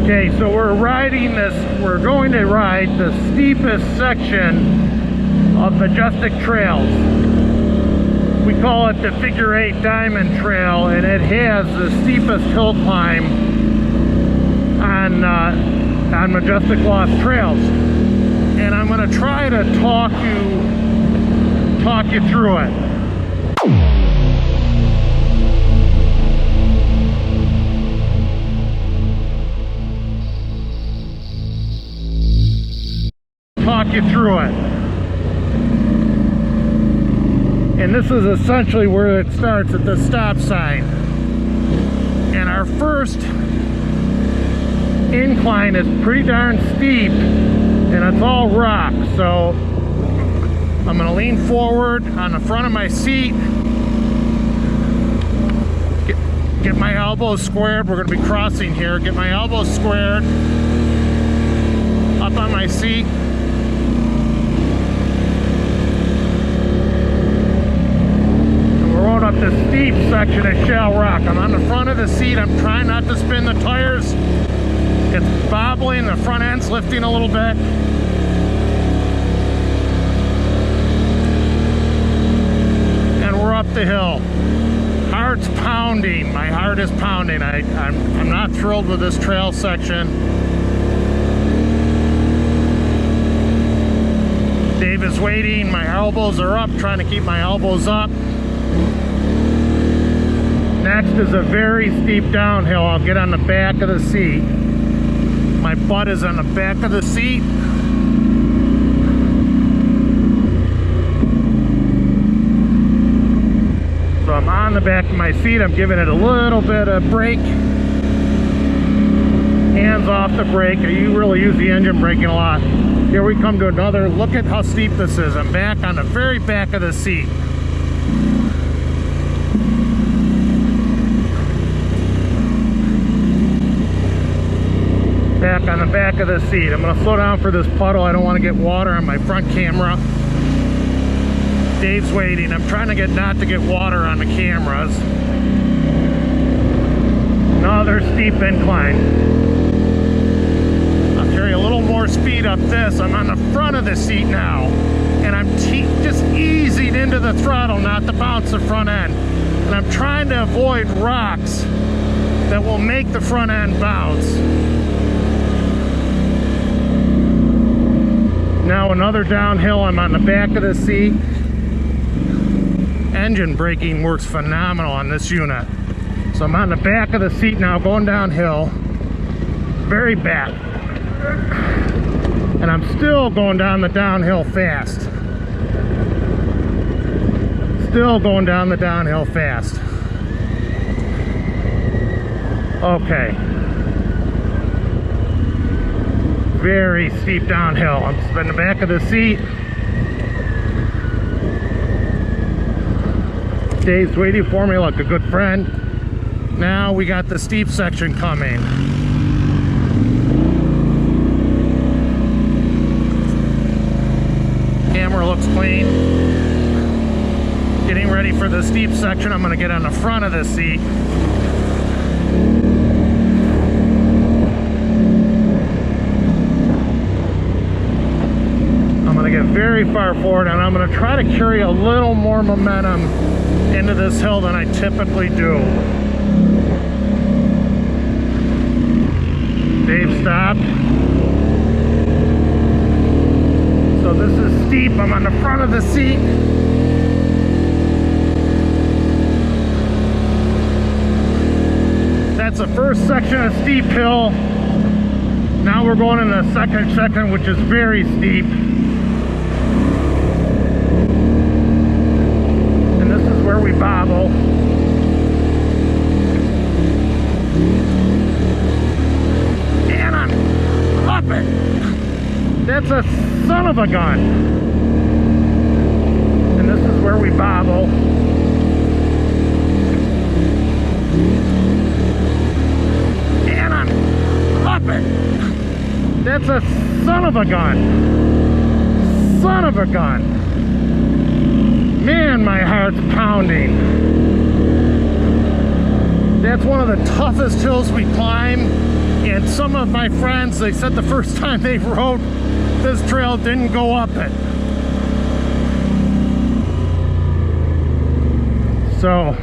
Okay, so we're going to ride the steepest section of Majestic Trails. We call it the Figure 8 Diamond Trail, and it has the steepest hill climb on Majestic Lost Trails. And I'm going to try to talk you through it. And this is essentially where it starts, at the stop sign. And our first incline is pretty darn steep, and it's all rock. So I'm going to lean forward on the front of my seat, get my elbows squared. We're going to be crossing here. Get my elbows squared up on my seat. Up the steep section of shale rock. I'm on the front of the seat. I'm trying not to spin the tires. It's bobbling. The front end's lifting a little bit. And we're up the hill. Heart's pounding. My heart is pounding. I'm not thrilled with this trail section. Dave is waiting. My elbows are up, trying to keep my elbows up. Next is a very steep downhill. I'll get on the back of the seat. My butt is on the back of the seat. So I'm on the back of my seat. I'm giving it a little bit of brake. Hands off the brake. You really use the engine braking a lot. Here we come to another. Look at how steep this is. I'm back on the very back of the seat. Back on the back of the seat. I'm going to slow down for this puddle. I don't want to get water on my front camera. Dave's waiting. I'm trying to not to get water on the cameras. Another steep incline. I'll carry a little more speed up this. I'm on the front of the seat now, and I'm just easing into the throttle, not to bounce the front end. And I'm trying to avoid rocks that will make the front end bounce. Now another downhill. I'm on the back of the seat. Engine braking works phenomenal on this unit. So I'm on the back of the seat now, going downhill. Very back. And I'm still going down the downhill fast. Still going down the downhill fast. Okay. Very steep downhill. I'm in the back of the seat. Dave's waiting for me like a good friend. Now we got the steep section coming. Camera looks clean. Getting ready for the steep section. I'm going to get on the front of the seat. Get very far forward, and I'm going to try to carry a little more momentum into this hill than I typically do. Dave stopped. So this is steep. I'm on the front of the seat. That's the first section of steep hill. Now we're going in the second section, which is very steep. Where we bobble. And I'm up it. That's a son of a gun. And this is where we bobble. And I'm up it. That's a son of a gun. Son of a gun. Man, my heart's pounding. That's one of the toughest hills we climb, and some of my friends, they said the first time they rode this trail didn't go up it. So